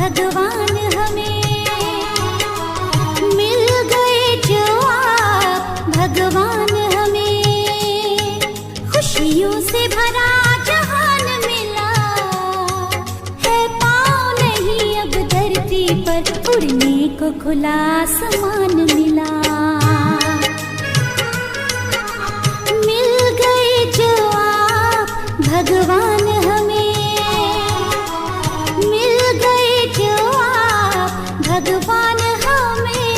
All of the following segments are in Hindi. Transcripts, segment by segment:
भगवान हमें मिल गए जो आप भगवान हमें। खुशियों से भरा जहान मिला है, पाँव नहीं अब धरती पर, उड़ने को खुला आसमान मिला। मिल गए जो आप भगवान हमें, मिल गए जो आप भगवान हमें।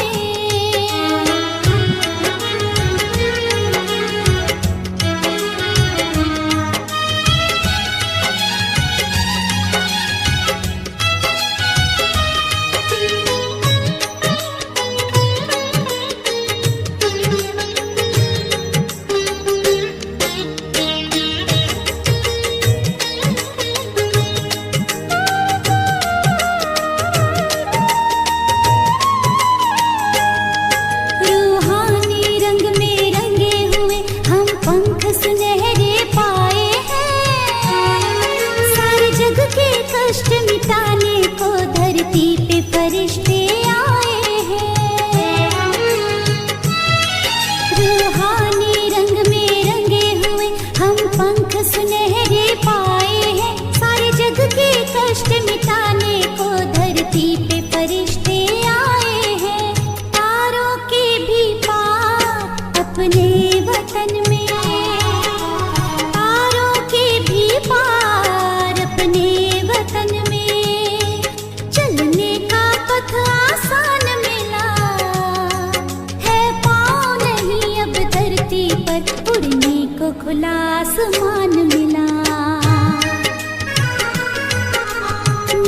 खुला आसमान मिला।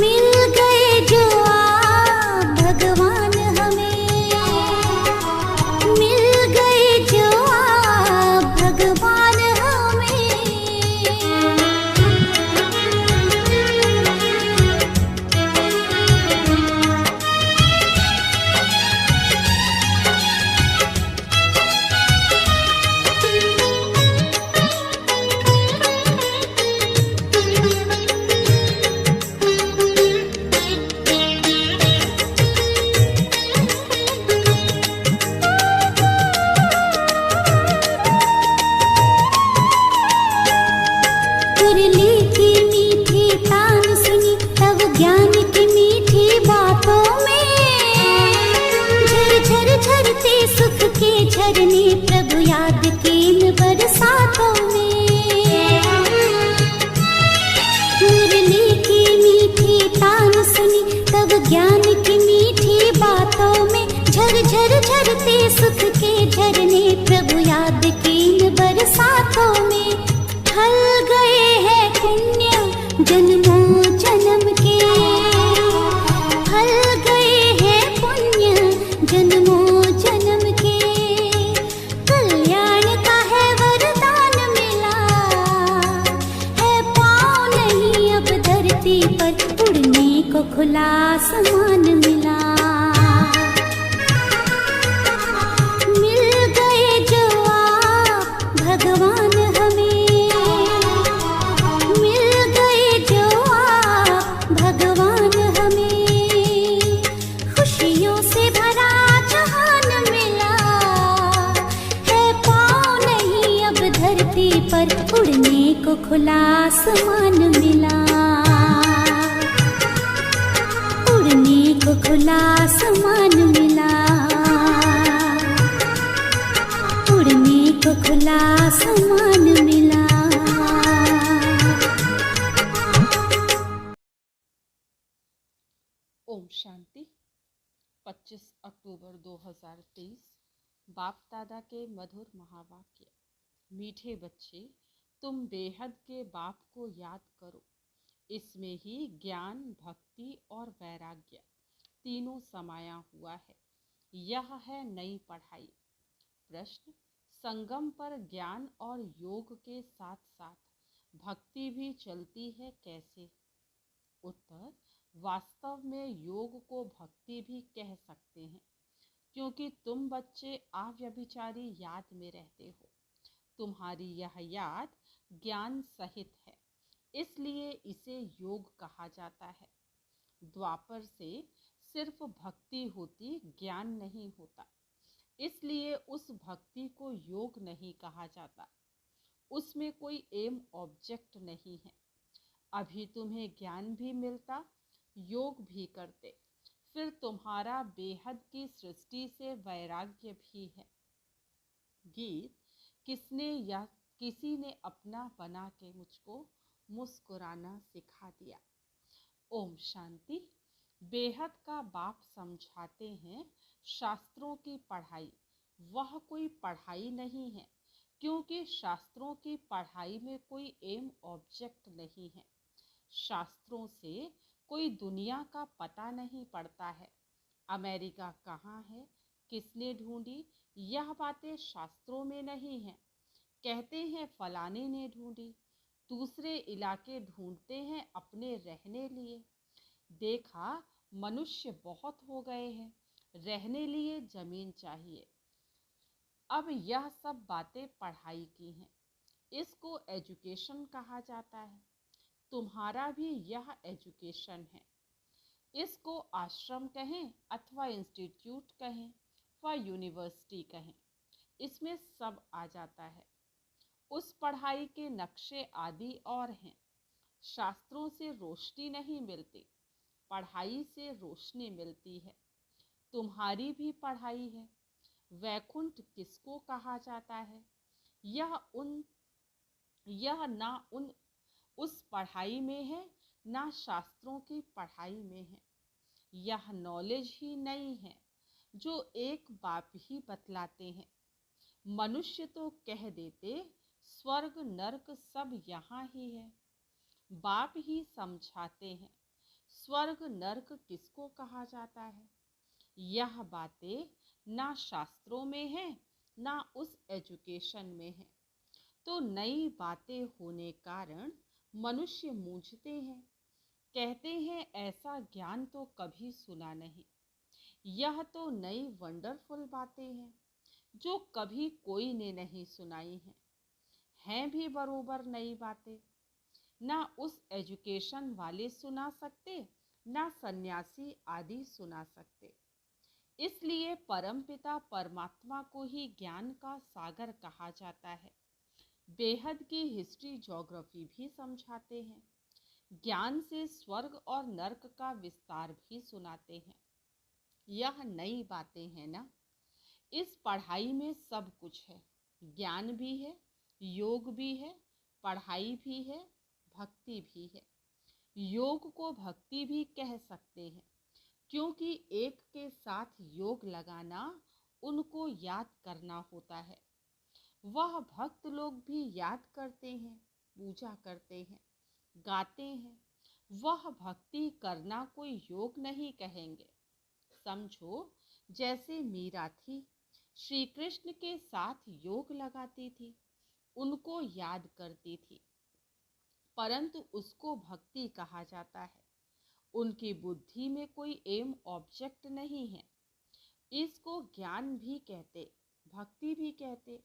मिल गए जो आप भगवान हमें, मिल गए जो आप भगवान हमें। झरने प्रभु याद के इन बरसातों में, मुरली की मीठी तान सुनी तब ज्ञान की मीठी बातों में। झरझर झरते सुख के झरने प्रभु याद के इन बरसातों में। ढल गए हैं पुण्य जन्मों जन्म के, ढल गए हैं पुण्य जन्मों जन्म के। को खुला आसमान मिला। मिल गए जो आप भगवान हमें, मिल गए जो आप भगवान हमें। खुशियों से भरा जहान मिला है, पाँव नहीं अब धरती पर, उड़ने को खुला आसमान मिला। को खुला आसमान मिला, उड़ने को खुला आसमान मिला। ओम शांति। 25 अक्टूबर 2023। बाप दादा के मधुर महावाक्य। मीठे बच्चे, तुम बेहद के बाप को याद करो। इसमें ही ज्ञान, भक्ति और वैराग्य तीनों समाया हुआ है। यह है नई पढ़ाई। प्रश्न: संगम पर ज्ञान और योग के साथ साथ भक्ति भी चलती है, कैसे? उत्तर: वास्तव में योग को भक्ति भी कह सकते हैं, क्योंकि तुम बच्चे अव्यभिचारी याद में रहते हो। तुम्हारी यह याद ज्ञान सहित है, इसलिए इसे योग कहा जाता है। द्वापर से सिर्फ भक्ति होती, ज्ञान नहीं होता। इसलिए उस भक्ति को योग नहीं कहा जाता। उसमें कोई एम ऑब्जेक्ट नहीं है। अभी तुम्हें ज्ञान भी मिलता, योग भी करते, फिर तुम्हारा बेहद की सृष्टि से वैराग्य भी है। गीत किसने या किसी ने अपना बना के मुझको मुस्कुराना सिखा दिया। ओम शांति। बेहद का बाप समझाते हैं, शास्त्रों की पढ़ाई वह कोई पढ़ाई नहीं है, क्योंकि शास्त्रों की पढ़ाई में कोई एम ऑब्जेक्ट नहीं है। शास्त्रों से कोई दुनिया का पता नहीं पड़ता है। अमेरिका कहाँ है, किसने ढूंढी, यह बातें शास्त्रों में नहीं है। कहते हैं फलाने ने ढूंढी, दूसरे इलाके ढूंढते हैं अपने रहने लिए। देखा मनुष्य बहुत हो गए हैं, रहने लिए जमीन चाहिए। अब यह सब बातें पढ़ाई की हैं, इसको एजुकेशन कहा जाता है। तुम्हारा भी यह एजुकेशन है। इसको आश्रम कहें अथवा इंस्टीट्यूट कहें व यूनिवर्सिटी कहें, इसमें सब आ जाता है। उस पढ़ाई के नक्शे आदि और हैं। शास्त्रों से रोशनी नहीं मिलती, पढ़ाई से रोशनी मिलती है। तुम्हारी भी पढ़ाई है। वैकुंठ किसको कहा जाता है, यह ना उस पढ़ाई में है, ना शास्त्रों की पढ़ाई में है। यह नॉलेज ही नहीं है जो एक बाप ही बतलाते हैं। मनुष्य तो कह देते स्वर्ग नरक सब यहाँ ही है। बाप ही समझाते हैं स्वर्ग नरक किसको कहा जाता है। यह बातें ना शास्त्रों में है, ना उस एजुकेशन में है। तो नई बातें होने कारण मनुष्य मूंझते हैं, कहते हैं ऐसा ज्ञान तो कभी सुना नहीं। यह तो नई वंडरफुल बातें हैं जो कभी कोई ने नहीं सुनाई हैं भी बरोबर नई बातें। ना उस एजुकेशन वाले सुना सकते, ना सन्यासी आदि सुना सकते। इसलिए परमपिता परमात्मा को ही ज्ञान का सागर कहा जाता है। बेहद की हिस्ट्री ज्योग्राफी भी समझाते हैं। ज्ञान से स्वर्ग और नरक का विस्तार भी सुनाते हैं। यह नई बातें हैं ना। इस पढ़ाई में सब कुछ है, ज्ञान भी है, योग भी है, पढ़ाई भी है, भक्ति भी है। योग को भक्ति भी कह सकते हैं, क्योंकि एक के साथ योग लगाना उनको याद करना होता है। वह भक्त लोग भी याद करते हैं, पूजा करते हैं, गाते हैं। वह भक्ति करना कोई योग नहीं कहेंगे। समझो जैसे मीरा थी, श्री कृष्ण के साथ योग लगाती थी, उनको याद करती थी, परंतु उसको भक्ति कहा जाता है। उनकी बुद्धि में कोई एम ऑब्जेक्ट नहीं है। इसको ज्ञान भी कहते, भक्ति भी कहते।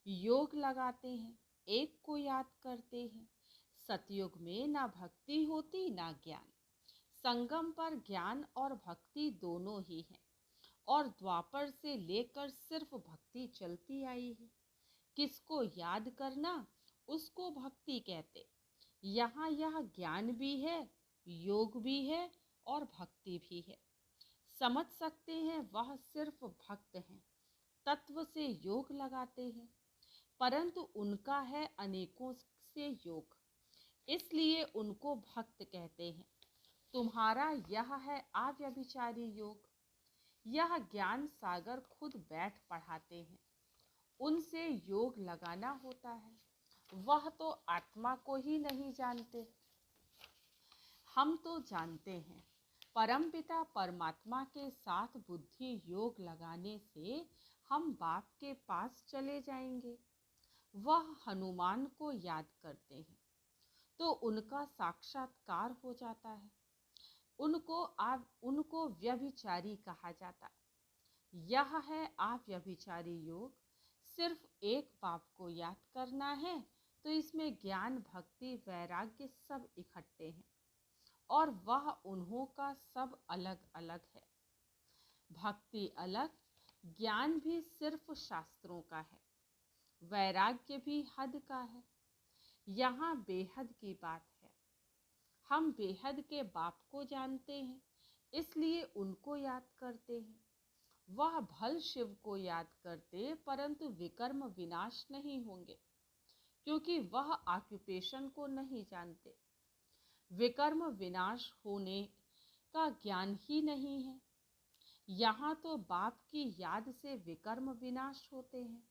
योग लगाते हैं, एक को याद करते हैं। सतयुग में ना भक्ति होती ना ज्ञान। संगम पर ज्ञान और भक्ति दोनों ही हैं, और द्वापर से लेकर सिर्फ भक्ति चलती आई है। किसको याद करना, उसको भक्ति कहते। यहाँ यह ज्ञान भी है, योग भी है और भक्ति भी है। समझ सकते हैं वह सिर्फ भक्त हैं, तत्व से योग लगाते हैं, परंतु उनका है अनेकों से योग, इसलिए उनको भक्त कहते हैं। तुम्हारा यह है अव्यभिचारी योग। यह ज्ञान सागर खुद बैठ पढ़ाते हैं, उनसे योग लगाना होता है। वह तो आत्मा को ही नहीं जानते, हम तो जानते हैं। परमपिता परमात्मा के साथ बुद्धि योग लगाने से हम बाप के पास चले जाएंगे। वह हनुमान को याद करते हैं तो उनका साक्षात्कार हो जाता है। उनको व्यभिचारी कहा जाता। यह है अव्यभिचारी योग। सिर्फ एक बाप को याद करना है तो इसमें ज्ञान, भक्ति, वैराग्य सब इकट्ठे हैं। और वह उन्हों का सब अलग अलग है। भक्ति अलग, ज्ञान भी सिर्फ शास्त्रों का है, वैराग्य भी हद का है। यहाँ बेहद की बात है। हम बेहद के बाप को जानते हैं, इसलिए उनको याद करते हैं। वह भल शिव को याद करते, परंतु विकर्म विनाश नहीं होंगे, क्योंकि वह ऑक्यूपेशन को नहीं जानते। विकर्म विनाश होने का ज्ञान ही नहीं है। यहाँ तो बाप की याद से विकर्म विनाश होते हैं।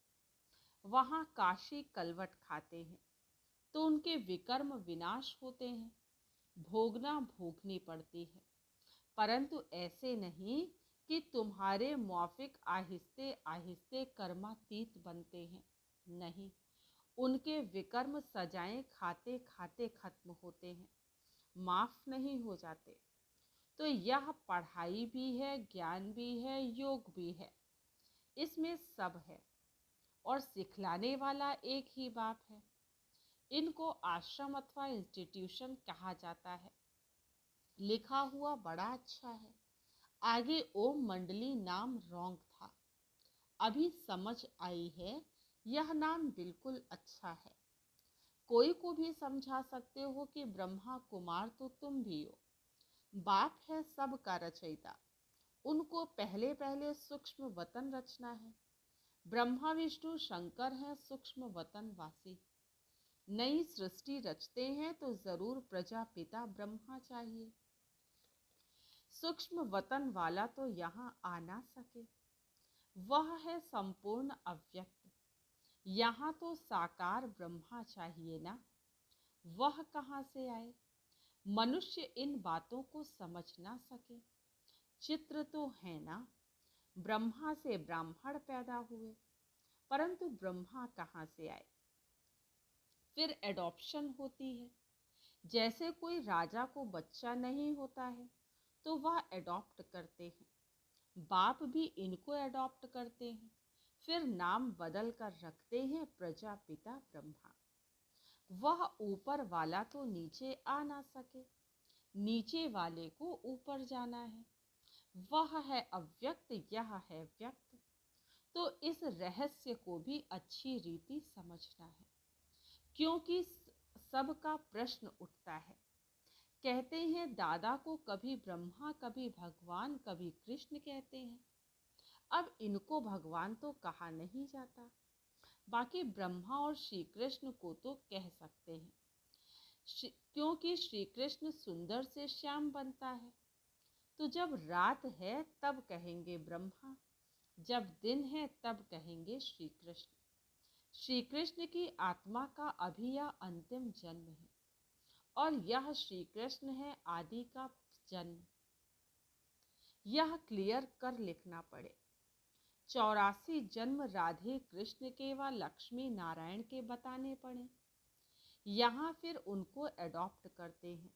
वहाँ काशी कलवट खाते हैं तो उनके विकर्म विनाश होते हैं। भोगना भोगनी पड़ती है, परंतु ऐसे नहीं कि तुम्हारे मौफिक आहिस्ते आहिस्ते कर्मातीत बनते हैं। नहीं, उनके विकर्म सजाएं खाते खाते खत्म होते हैं, माफ नहीं हो जाते। तो यह पढ़ाई भी है, ज्ञान भी है, योग भी है, इसमें सब है। और सिखलाने वाला एक ही बाप है। इनको आश्रम अथवा इंस्टीट्यूशन कहा जाता है। लिखा हुआ बड़ा अच्छा है, आगे ओम मंडली नाम रॉन्ग था, अभी समझ आई है यह नाम बिल्कुल अच्छा है। कोई को भी समझा सकते हो कि ब्रह्मा कुमार तो तुम भी हो। बाप है सबका रचयिता, उनको पहले पहले सूक्ष्म वतन रचना है। ब्रह्मा विष्णु शंकर हैं सूक्ष्म वतन वासी। नई सृष्टि रचते हैं तो जरूर प्रजापिता ब्रह्मा चाहिए। सूक्ष्म वतन वाला तो यहाँ आ ना सके, वह है संपूर्ण अव्यक्त। यहाँ तो साकार ब्रह्मा चाहिए ना, वह कहाँ से आए? मनुष्य इन बातों को समझ ना सके। चित्र तो है ना, ब्रह्मा से ब्राह्मण पैदा हुए, परंतु ब्रह्मा कहाँ से आए? फिर एडॉप्शन होती है। जैसे कोई राजा को बच्चा नहीं होता है तो वह एडॉप्ट करते हैं, बाप भी इनको एडॉप्ट करते हैं, फिर नाम बदल कर रखते हैं प्रजापिता ब्रह्मा। वह ऊपर वाला तो नीचे आ ना सके, नीचे वाले को ऊपर जाना है। वह है अव्यक्त, यह है व्यक्त। तो इस रहस्य को भी अच्छी रीति समझना है, क्योंकि सबका प्रश्न उठता है। कहते हैं दादा को कभी ब्रह्मा, कभी भगवान, कभी कृष्ण कहते हैं। अब इनको भगवान तो कहा नहीं जाता, बाकी ब्रह्मा और श्री कृष्ण को तो कह सकते हैं, क्योंकि श्री कृष्ण सुंदर से श्याम बनता है। तो जब रात है तब कहेंगे ब्रह्मा, जब दिन है तब कहेंगे श्री कृष्ण। श्री कृष्ण की आत्मा का अभी यह अंतिम जन्म है, और यह श्री कृष्ण है आदि का जन्म। यह क्लियर कर लिखना पड़े। 84 जन्म राधे कृष्ण के व लक्ष्मी नारायण के बताने पड़े। यहाँ फिर उनको एडॉप्ट करते हैं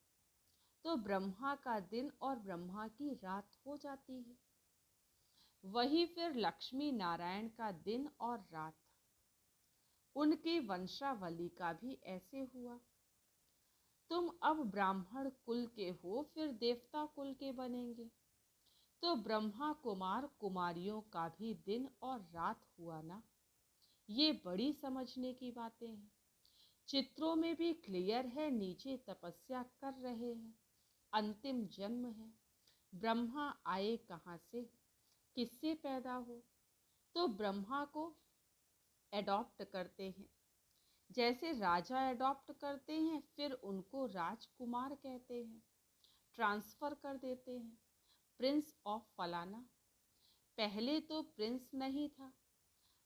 तो ब्रह्मा का दिन और ब्रह्मा की रात हो जाती है। वही फिर लक्ष्मी नारायण का दिन और रात। उनकी वंशावली का भी ऐसे हुआ। तुम अब ब्राह्मण कुल के हो, फिर देवता कुल के बनेंगे, तो ब्रह्मा कुमार कुमारियों का भी दिन और रात हुआ ना। ये बड़ी समझने की बातें हैं। चित्रों में भी क्लियर है, नीचे तपस्या कर रहे हैं, अंतिम जन्म है। ब्रह्मा आए कहाँ से, किससे पैदा हो? तो ब्रह्मा को एडॉप्ट करते हैं। जैसे राजा एडॉप्ट करते हैं, फिर उनको राजकुमार कहते हैं, ट्रांसफर कर देते हैं, प्रिंस ऑफ फलाना। पहले तो प्रिंस नहीं था,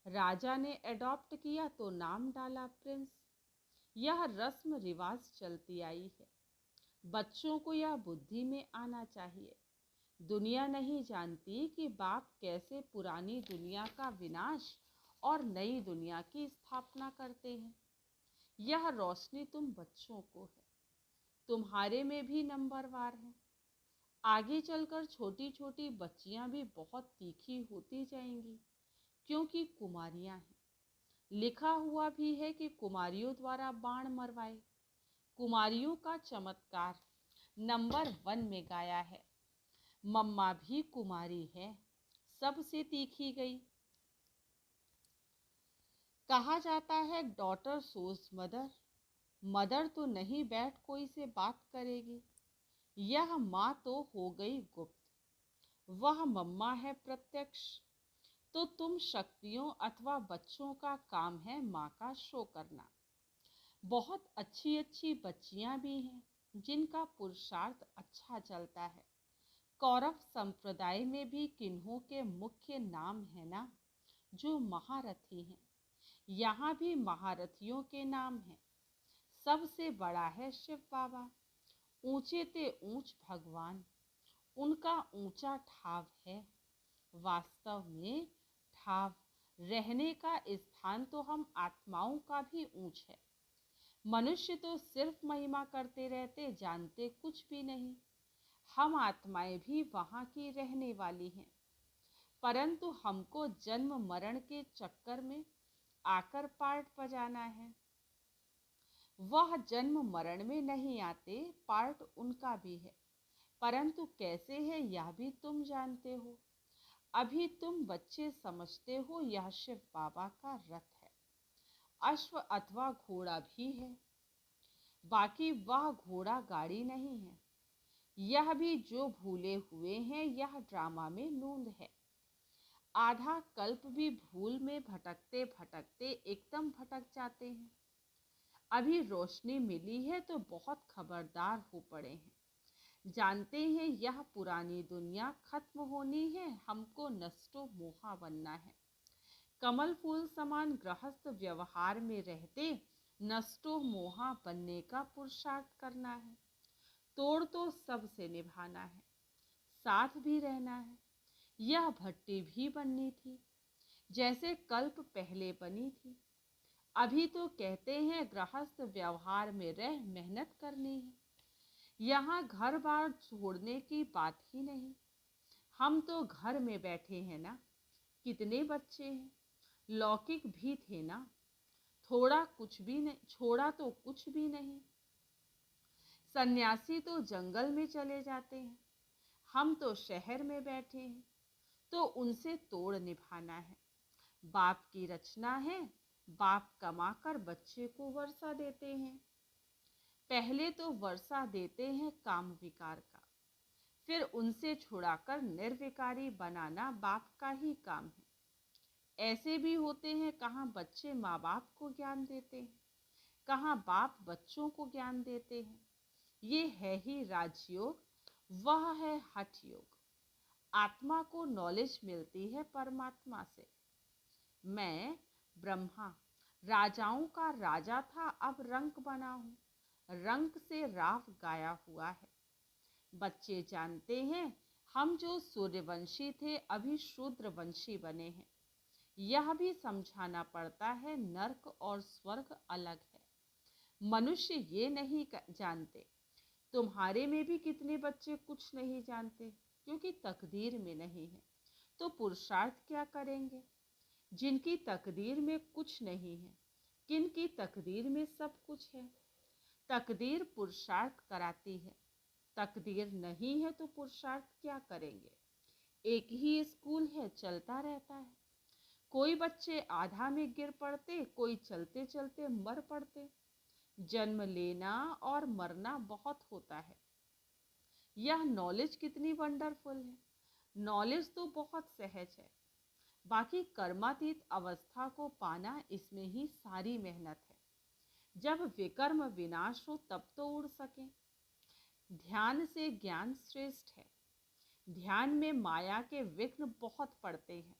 राजा ने एडॉप्ट किया तो नाम डाला प्रिंस। यह रस्म रिवाज चलती आई है। बच्चों को यह बुद्धि में आना चाहिए। दुनिया नहीं जानती कि बाप कैसे पुरानी दुनिया का विनाश और नई दुनिया की स्थापना करते हैं। यह रोशनी तुम बच्चों को है, तुम्हारे में भी नंबरवार है। आगे चलकर छोटी छोटी बच्चियां भी बहुत तीखी होती जाएंगी, क्योंकि कुमारियां हैं। लिखा हुआ भी है कि कुमारियों द्वारा बाण मरवाए। कुमारियों का चमत्कार नंबर 1 में गाया है। मम्मा भी कुमारी है, सबसे तीखी गई। कहा जाता है डॉटर सोज मदर, मदर तो नहीं बैठ कोई से बात करेगी। यह माँ तो हो गई गुप्त, वह मम्मा है प्रत्यक्ष। तो तुम शक्तियों अथवा बच्चों का काम है माँ का शो करना। बहुत अच्छी अच्छी बच्चियां भी हैं जिनका पुरुषार्थ अच्छा चलता है। कौरव संप्रदाय में भी किन्हों के मुख्य नाम है ना, जो महारथी हैं। यहाँ भी महारथियों के नाम हैं। सबसे बड़ा है शिव बाबा, ऊंचे ते ऊंच भगवान, उनका ऊंचा ठाव है। वास्तव में ठाव रहने का स्थान तो हम आत्माओं का भी ऊंच है। मनुष्य तो सिर्फ महिमा करते रहते, जानते कुछ भी नहीं। हम आत्माएं भी वहाँ की रहने वाली हैं, परंतु हमको जन्म मरण के चक्कर में आकर पार्ट बजाना है। वह जन्म मरण में नहीं आते, पार्ट उनका भी है, परंतु कैसे है यह भी तुम जानते हो। अभी तुम बच्चे समझते हो यह शिव बाबा का रथ है। अश्व अथवा घोड़ा भी है, बाकी वह घोड़ा गाड़ी नहीं है। यह भी जो भूले हुए हैं, यह ड्रामा में नूंद है। आधा कल्प भी भूल में भटकते भटकते एकदम भटक जाते हैं। अभी रोशनी मिली है तो बहुत खबरदार हो पड़े हैं। जानते हैं यह पुरानी दुनिया खत्म होनी है, हमको नष्टो मोहा बनना है। कमल फूल समान गृहस्थ व्यवहार में रहते नष्टो मोहा बनने का पुरुषार्थ करना है। तोड़ तो सबसे निभाना है, साथ भी रहना है। यह भट्टी भी बननी थी, जैसे कल्प पहले बनी थी। अभी तो कहते हैं गृहस्थ व्यवहार में रह मेहनत करनी है। यहाँ घर बार छोड़ने की बात ही नहीं। हम तो घर में बैठे हैं ना, कितने बच्चे हैं, लौकिक भी थे ना, थोड़ा कुछ भी नहीं छोड़ा, तो कुछ भी नहीं। सन्यासी तो जंगल में चले जाते हैं, हम तो शहर में बैठे हैं, तो उनसे तोड़ निभाना है। बाप की रचना है, बाप कमाकर बच्चे को वर्षा देते हैं। पहले तो वर्षा देते हैं काम विकार का, फिर उनसे छुड़ाकर निर्विकारी बनाना बाप का ही काम है। ऐसे भी होते हैं, कहाँ बच्चे माँ बाप को ज्ञान देते हैं, कहाँ बाप बच्चों को ज्ञान देते हैं। ये है ही राजयोग, वह है हठ योग। आत्मा को नॉलेज मिलती है परमात्मा से। मैं ब्रह्मा राजाओं का राजा था, अब रंक बना हूँ, रंक से राव गाया हुआ है। बच्चे जानते हैं हम जो सूर्यवंशी थे अभी शूद्रवंशी बने हैं। यह भी समझाना पड़ता है नर्क और स्वर्ग अलग है। मनुष्य ये नहीं जानते। तुम्हारे में भी कितने बच्चे कुछ नहीं जानते, क्योंकि तकदीर में नहीं है। तो पुरुषार्थ क्या करेंगे जिनकी तकदीर में कुछ नहीं है? किनकी तकदीर में सब कुछ है। तकदीर पुरुषार्थ कराती है, तकदीर नहीं है तो पुरुषार्थ क्या करेंगे। एक ही स्कूल है, चलता रहता है। कोई बच्चे आधा में गिर पड़ते, कोई चलते चलते मर पड़ते। जन्म लेना और मरना बहुत होता है। यह नॉलेज कितनी वंडरफुल है। नॉलेज तो बहुत सहज है, बाकी कर्मातीत अवस्था को पाना, इसमें ही सारी मेहनत है। जब विकर्म विनाश हो तब तो उड़ सके। ध्यान से ज्ञान श्रेष्ठ है। ध्यान में माया के विघ्न बहुत पड़ते हैं,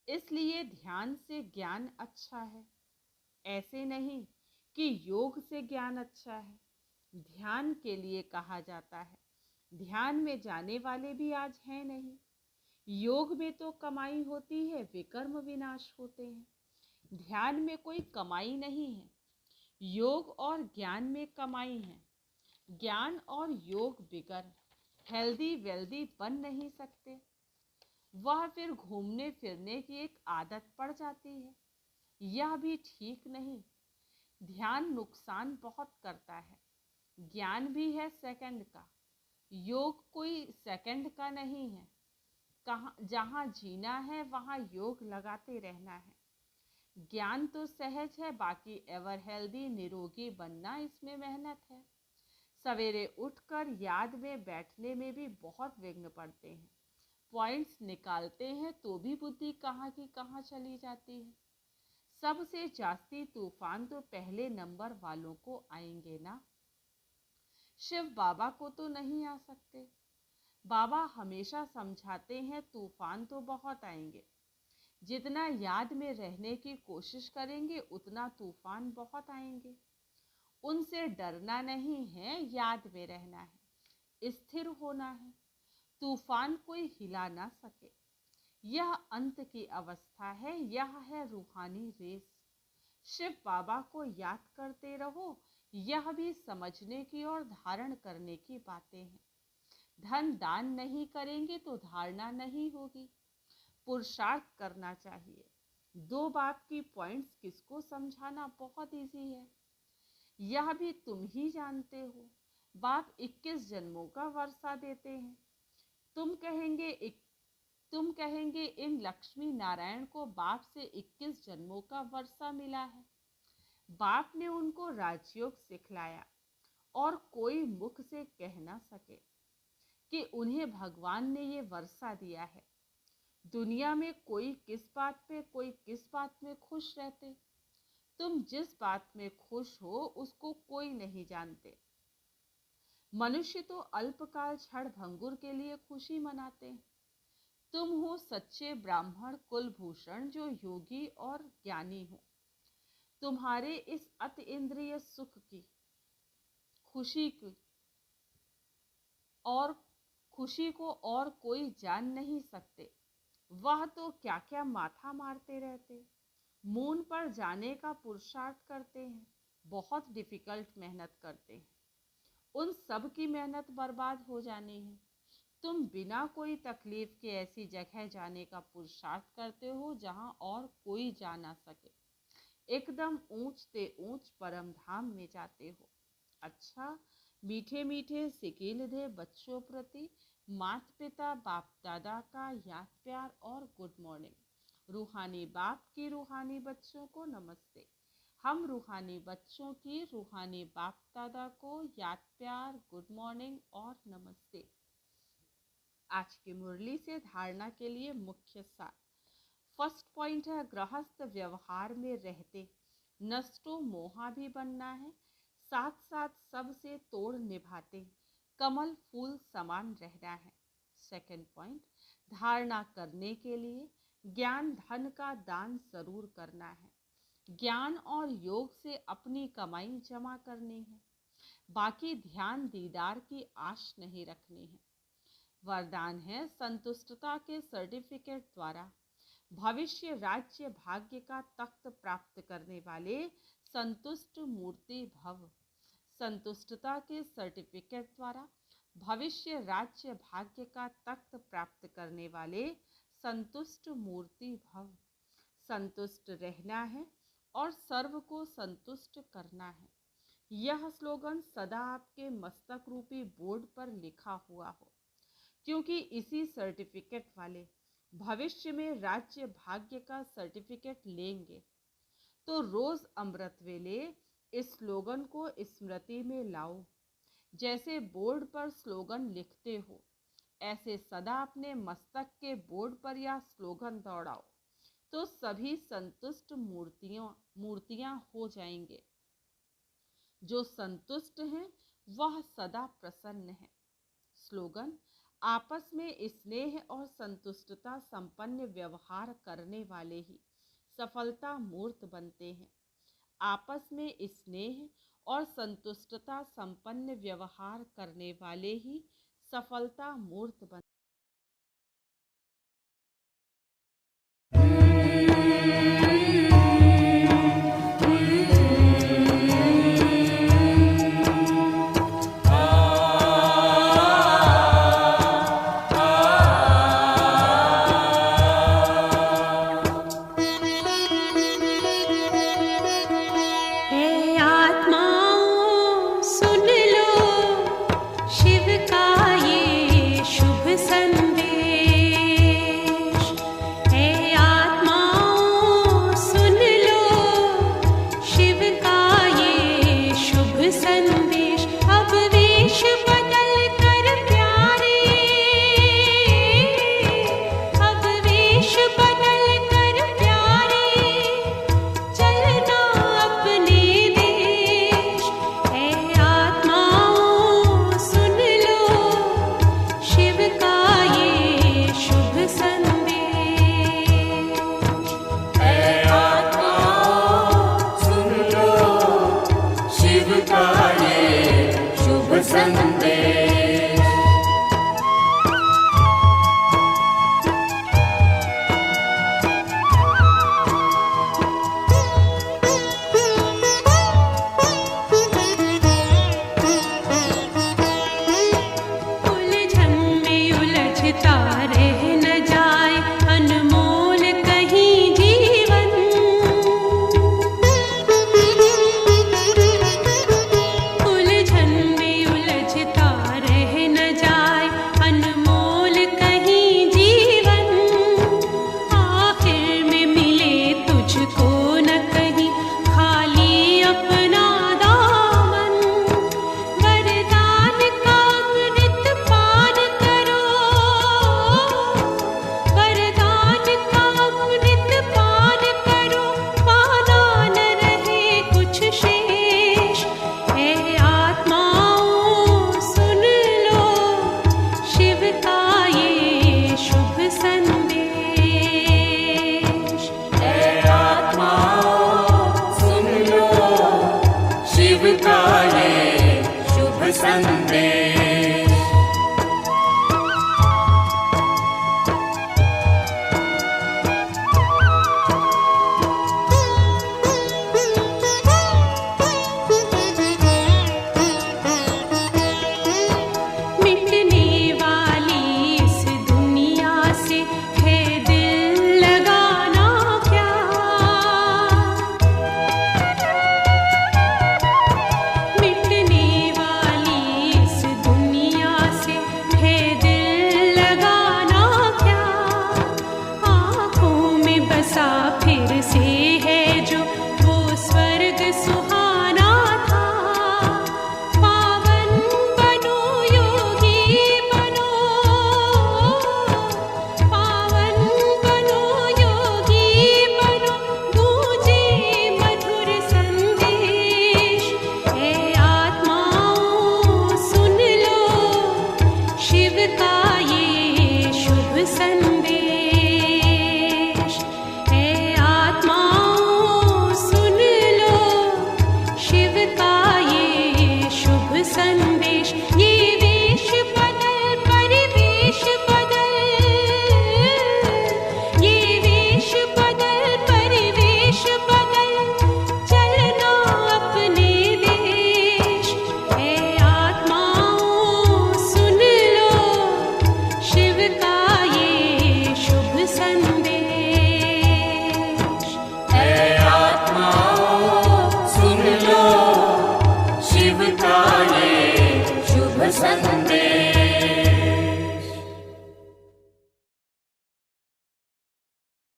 इसलिए ध्यान से ज्ञान अच्छा है। ऐसे नहीं कि योग से ज्ञान अच्छा है। ध्यान के लिए कहा जाता है। ध्यान में जाने वाले भी आज हैं नहीं। योग में तो कमाई होती है, विकर्म विनाश होते हैं। ध्यान में कोई कमाई नहीं है, योग और ज्ञान में कमाई है। ज्ञान और योग बिगर हेल्दी वेल्दी बन नहीं सकते। वह फिर घूमने फिरने की एक आदत पड़ जाती है, यह भी ठीक नहीं। ध्यान नुकसान बहुत करता है। ज्ञान भी है सेकंड का, योग कोई सेकंड का नहीं है। जहाँ जीना है वहाँ योग लगाते रहना है। ज्ञान तो सहज है, बाकी एवर हेल्दी निरोगी बनना इसमें मेहनत है। सवेरे उठकर याद में बैठने में भी बहुत विघ्न पड़ते हैं। पॉइंट्स निकालते हैं तो भी बुद्धि कहाँ की कहाँ चली जाती है। सबसे जास्ती तूफान तो पहले नंबर वालों को आएंगे ना। शिव बाबा को तो नहीं आ सकते। बाबा हमेशा समझाते हैं तूफान तो बहुत आएंगे। जितना याद में रहने की कोशिश करेंगे उतना तूफान बहुत आएंगे। उनसे डरना नहीं है, याद में रहना है, स्थिर होना है। तूफान कोई हिला ना सके। यह अंत की अवस्था है, यह है रूहानी रेस। शिव बाबा को याद करते रहो। यह भी समझने की और धारण करने की बातें हैं। धन दान नहीं करेंगे तो धारणा नहीं होगी। पुरुषार्थ करना चाहिए। 2 बाप की पॉइंट्स किसको समझाना बहुत इजी है। यह भी तुम ही जानते हो। बाप 21 जन्मों का वर्षा देते हैं। तुम कहेंगे इन लक्ष्मी नारायण को बाप से 21 जन्मों का वर्षा मिला है। बाप ने उनको राजयोग सिखलाया और कोई मुख से कह ना सके कि उन्हें भगवान ने ये वर्षा दिया है। दुनिया में कोई किस बात पे, कोई किस बात में खुश रहते। तुम जिस बात में खुश हो उसको कोई नहीं जानते। मनुष्य तो अल्पकाल क्षण भंगुर के लिए खुशी मनाते हैं। तुम हो सच्चे ब्राह्मण कुलभूषण जो योगी और ज्ञानी हो। तुम्हारे इस अति इंद्रिय सुख की खुशी को और कोई जान नहीं सकते। वह तो क्या क्या माथा मारते रहते। मून पर जाने का पुरुषार्थ करते हैं, बहुत डिफिकल्ट मेहनत करते हैं। उन सब की मेहनत बर्बाद हो जानी है। तुम बिना कोई तकलीफ के ऐसी जगह जाने का पुरुषार्थ करते हो जहां और कोई जा ना सके। एकदम ऊंच से ऊंच परम धाम में जाते हो। अच्छा, मीठे मीठे सिकील दे बच्चों प्रति माता पिता बाप दादा का याद प्यार और गुड मॉर्निंग। रूहानी बाप की रूहानी बच्चों को नमस्ते। हम रूहानी बच्चों की रूहानी बाप दादा को याद प्यार, गुड मॉर्निंग और नमस्ते। आज की मुरली से धारणा के लिए मुख्य सार। फर्स्ट पॉइंट है, गृहस्थ व्यवहार में रहते नष्टो मोहा भी बनना है, साथ साथ सबसे तोड़ निभाते कमल फूल समान रहना है। सेकंड पॉइंट, धारणा करने के लिए ज्ञान धन का दान जरूर करना है। ज्ञान और योग से अपनी कमाई जमा करनी है, बाकी ध्यान दीदार की आश नहीं रखनी है। वरदान है, संतुष्टता के सर्टिफिकेट द्वारा भविष्य राज्य भाग्य का तख्त प्राप्त करने वाले संतुष्ट मूर्ति भव। संतुष्टता के सर्टिफिकेट द्वारा भविष्य राज्य भाग्य का तख्त प्राप्त करने वाले संतुष्ट मूर्ति भव। संतुष्ट रहना है और सर्व को संतुष्ट करना है। यह स्लोगन सदा आपके मस्तक रूपी बोर्ड पर लिखा हुआ हो, क्योंकि इसी सर्टिफिकेट वाले भविष्य में राज्य भाग्य का सर्टिफिकेट लेंगे। तो रोज अमृत वेले इस स्लोगन को स्मृति में लाओ। जैसे बोर्ड पर स्लोगन लिखते हो, ऐसे सदा अपने मस्तक के बोर्ड पर यह स्लोगन दौड़ाओ, तो सभी संतुष्ट मूर्तियां हो जाएंगे। जो संतुष्ट हैं वह सदा प्रसन्न है। स्लोगन, आपस में स्नेह और संतुष्टता संपन्न व्यवहार करने वाले ही सफलता मूर्त बनते हैं। आपस में स्नेह और संतुष्टता संपन्न व्यवहार करने वाले ही सफलता मूर्त बनते हैं। आत्माओं सुन लो शिव का ये रह न जाए अनमोल कहीं जीवन। उलझन में उलझता रह न जाए अनमोल कहीं जीवन। आखिर में मिले तुझको न कहीं खाली अपना दामन। वरदान का अमृत पान करो, वरदान का अमृत पान करो, पाना न रहे कुछ शेष। ऐ आत्माओं सुन लो शिव का ये शुभ संदेश। ऐ आत्माओं सुन लो शिव का ये शुभ संदेश। मिटने वाली इस दुनिया से है दिल लगाना क्या। मिटने वाली इस दुनिया से है दिल लगाना क्या। आँखों में बसा फिर से है जो वो स्वर्ग सुहाना था। पावन बनो योगी बनो, पावन बनो योगी बनो, गूंजे मधुर संदेश। ऐ आत्माओं सुन लो शिव का ये शुभ संदेश।